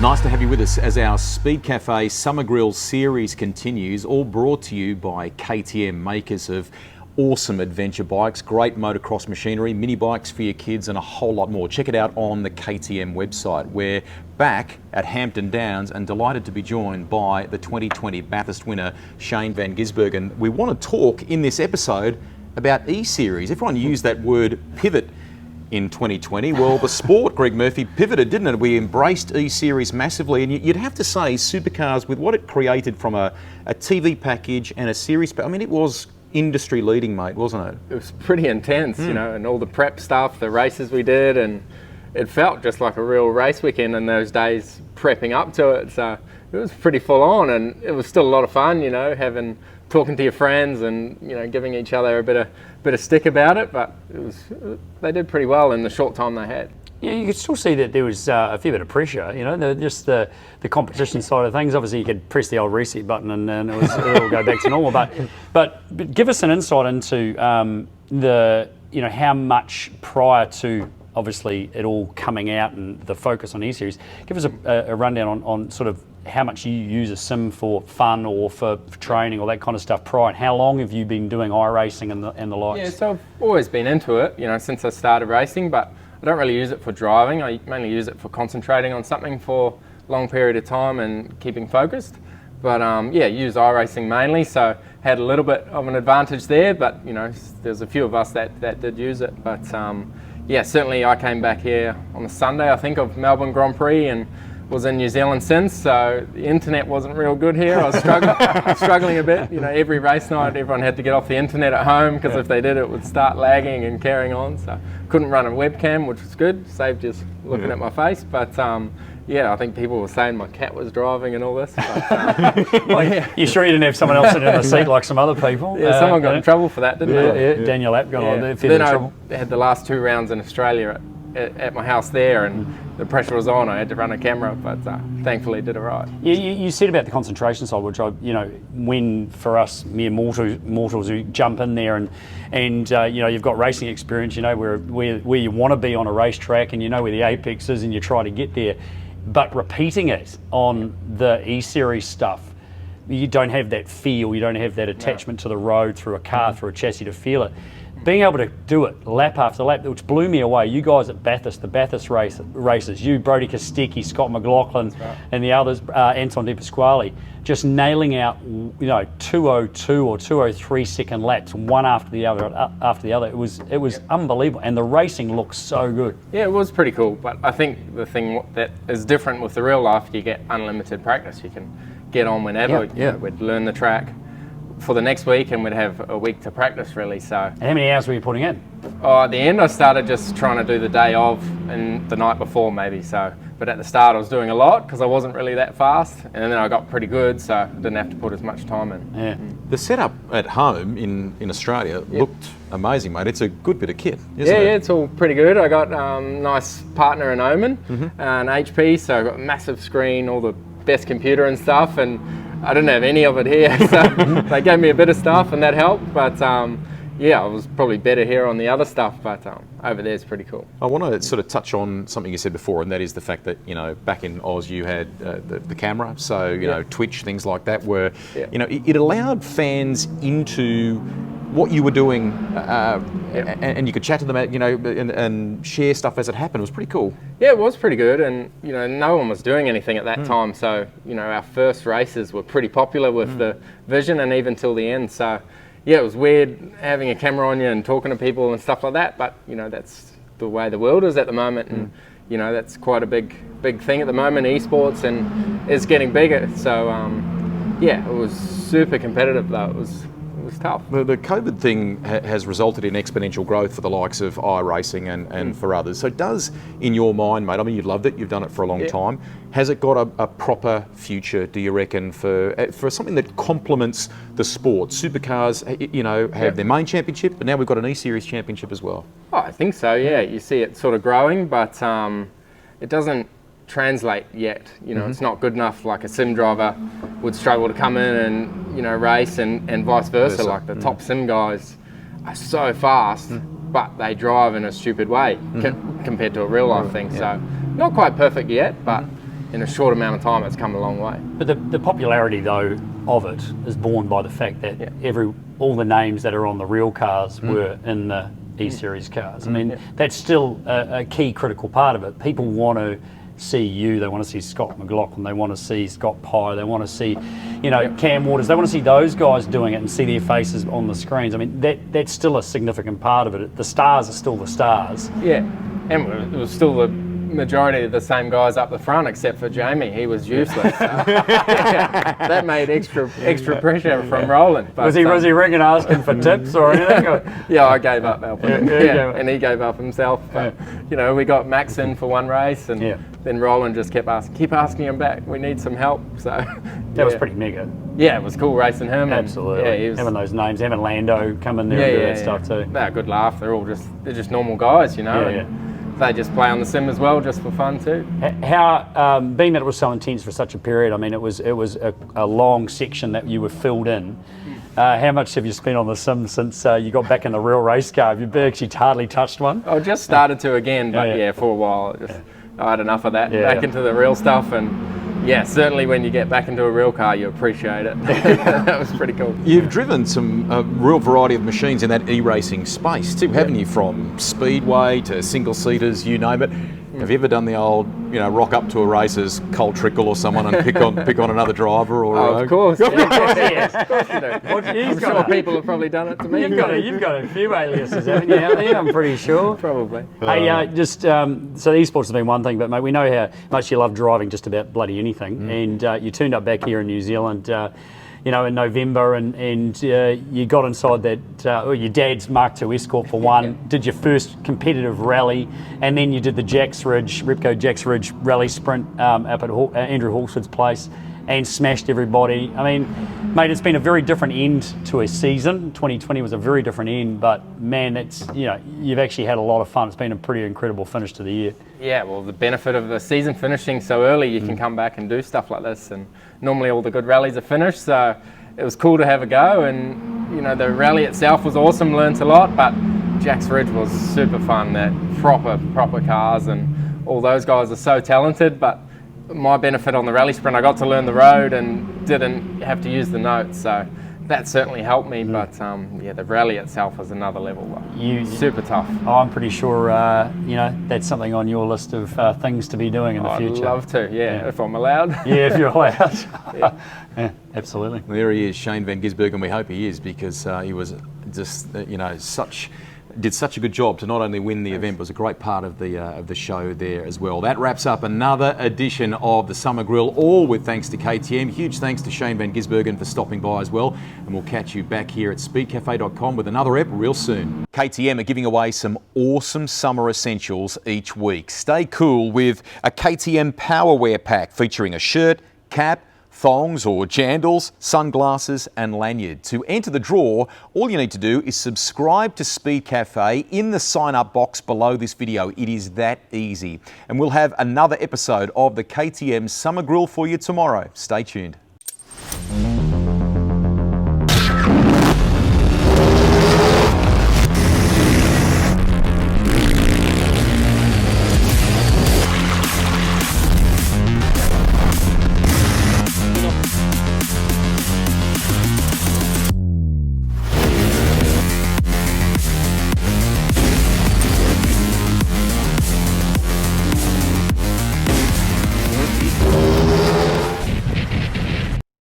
Nice to have you with us as our Speed Cafe Summer Grill series continues, all brought to you by KTM, makers of awesome adventure bikes, great motocross machinery, mini bikes for your kids and a whole lot more. Check it out on the KTM website. We're back at Hampton Downs and delighted to be joined by the 2020 Bathurst winner, Shane van Gisbergen. We want to talk in this episode about Eseries. Everyone used that word pivot in 2020. Well, the sport, Greg Murphy, pivoted, didn't it? We embraced E-Series massively, and you'd have to say Supercars, with what it created from a TV package and a series, I mean, it was industry leading, mate, wasn't it? It was pretty intense, you know, and all the prep stuff, the races we did, and it felt just like a real race weekend in those days prepping up to it. So it was pretty full on, and it was still a lot of fun, you know, talking to your friends and, you know, giving each other a bit of stick about it, but they did pretty well in the short time they had. Yeah, you could still see that there was a fair bit of pressure, you know, just the competition side of things. Obviously, you could press the old reset button and it will go back to normal. But give us an insight into you know, how much prior to obviously it all coming out and the focus on E-Series. Give us a rundown on sort of how much you use a sim for fun or for training or that kind of stuff prior, and how long have you been doing iRacing and the likes? Yeah, so I've always been into it, you know, since I started racing, but I don't really use it for driving. I mainly use it for concentrating on something for a long period of time and keeping focused. But yeah, use iRacing mainly, so had a little bit of an advantage there, but you know, there's a few of us that did use it. But yeah, certainly I came back here on the Sunday, I think, of Melbourne Grand Prix, and was in New Zealand since, so the internet wasn't real good here. I was struggling a bit. You know, every race night everyone had to get off the internet at home, because if they did it would start lagging and carrying on. So couldn't run a webcam, which was good, saved just looking at my face. But yeah, I think people were saying my cat was driving and all this. But, well, yeah. You sure you didn't have someone else sitting in the seat like some other people? Yeah, someone got in trouble for that, didn't they? Yeah, Daniel App got on there. Then I had the last 2 rounds in Australia at my house there, and the pressure was on. I had to run a camera, but thankfully did it right. You said about the concentration side, which you know, when for us mere mortals who jump in there and you know, you've got racing experience, you know where you want to be on a racetrack, and you know where the apex is, and you try to get there. But repeating it on the E-Series stuff, you don't have that feel, you don't have that attachment to the road through a car, through a chassis to feel it. Being able to do it lap after lap, which blew me away. You guys at Bathurst, the Bathurst races, you, Brodie Kostecki, Scott McLaughlin, and the others, Anton De Pasquale, just nailing out, you know, 2:02 or 2:03 second laps, one after the other. It was unbelievable, and the racing looks so good. Yeah, it was pretty cool. But I think the thing that is different with the real life, you get unlimited practice. You can get on whenever. You know, we'd learn the track for the next week, and we'd have a week to practice, really. So, and how many hours were you putting in? Oh, at the end I started just trying to do the day of and the night before maybe. So, but at the start I was doing a lot because I wasn't really that fast, and then I got pretty good, so I didn't have to put as much time in. Yeah. The setup at home in Australia looked amazing, mate. It's a good bit of kit, isn't it? Yeah, it's all pretty good. I got a nice partner in Oman, an HP, so I got a massive screen, all the best computer and stuff, and I didn't have any of it here, so they gave me a bit of stuff and that helped, but yeah, I was probably better here on the other stuff, but over there is pretty cool. I want to sort of touch on something you said before, and that is the fact that, you know, back in Oz you had the camera, so, you know, Twitch, things like that, where, you know, it allowed fans into what you were doing, and you could chat to them, you know, and share stuff as it happened. It was pretty cool. Yeah, it was pretty good, and you know, no one was doing anything at that time, so you know, our first races were pretty popular with the Vision, and even till the end. So yeah, it was weird having a camera on you and talking to people and stuff like that, but you know, that's the way the world is at the moment, and you know, that's quite a big thing at the moment, esports, and it's getting bigger. So yeah, it was super competitive though. It was tough. The COVID thing has resulted in exponential growth for the likes of iRacing and for others. So does, in your mind, mate, I mean, you loved it, you've done it for a long time, has it got a proper future, do you reckon, for something that complements the sport? Supercars, you know, have their main championship, but now we've got an E-Series championship as well. Oh, I think so, yeah. You see it sort of growing, but it doesn't translate yet. You know, it's not good enough. Like a sim driver would struggle to come in and, you know, race, and vice versa. Like the top sim guys are so fast, but they drive in a stupid way compared to a real life thing. So not quite perfect yet, but in a short amount of time, it's come a long way. But the popularity though of it is borne by the fact that all the names that are on the real cars were in the E-Series cars. I mean, that's still a key critical part of it. People want to see you, they want to see Scott McLaughlin, they want to see Scott Pye, they want to see, you know, Cam Waters, they want to see those guys doing it and see their faces on the screens. I mean, that's still a significant part of it. The stars are still the stars. Yeah, and it was still the majority of the same guys up the front, except for Jamie. He was useless. That made extra pressure from Roland. But, was he ringing asking for tips or anything? Yeah, I gave up helping him. And he gave up himself. But, you know, we got Max in for one race, and then Roland just keep asking him back. We need some help. So that was pretty mega. Yeah, it was cool racing him. Absolutely. And, having those names, having Lando come in there and do that stuff too. They're a good laugh. They're just normal guys, you know. They just play on the sim as well, just for fun too. How, being that it was so intense for such a period, I mean, it was a long section that you were filled in. How much have you spent on the sim since you got back in the real race car? Have you actually hardly touched one? I just started to again, but for a while, I had enough of that. Back into the real stuff, and certainly when you get back into a real car, you appreciate it. That was pretty cool. You've driven some real variety of machines in that e-racing space too, haven't you? From speedway to single-seaters, you name it. Have you ever done the old, you know, rock up to a racer's Colt Trickle or someone and pick on another driver? Or of course. Of course, you do. I'm sure people have probably done it to me. You've got a few aliases, haven't you, out there? I'm pretty sure. Probably. Hey, so the esports has been one thing, but mate, we know how much you love driving just about bloody anything, and you turned up back here in New Zealand, you know, in November, and you got inside that, your dad's Mark II Escort for one, did your first competitive rally, and then you did the Repco Jacks Ridge rally sprint up at Andrew Hawkswood's place, and smashed everybody. I mean, mate, it's been a very different end to a season. 2020 was a very different end, but man, you've actually had a lot of fun. It's been a pretty incredible finish to the year. Yeah, well, the benefit of the season finishing so early, you can come back and do stuff like this, and normally all the good rallies are finished, so it was cool to have a go, and you know, the rally itself was awesome, learnt a lot, but Jacks Ridge was super fun. That proper cars, and all those guys are so talented, but my benefit on the rally sprint, I got to learn the road and didn't have to use the notes, so that certainly helped me. But the rally itself was another level. Super tough. I'm pretty sure you know, that's something on your list of things to be doing in the future. I'd love to, if I'm allowed. Yeah, if you're allowed. Yeah, absolutely. There he is, Shane van Gisbergen. We hope he is, because he was just, you know, did such a good job to not only win the event, but was a great part of the show there as well. That wraps up another edition of the Summer Grill, all with thanks to KTM. Huge thanks to Shane van Gisbergen for stopping by as well, and we'll catch you back here at speedcafe.com with another ep real soon. KTM are giving away some awesome summer essentials each week. Stay cool with a KTM Powerwear pack featuring a shirt, cap, thongs or jandals, sunglasses and lanyard. To enter the draw, all you need to do is subscribe to Speed Cafe in the sign up box below this video. It is that easy. And we'll have another episode of the KTM Summer Grill for you tomorrow. Stay tuned.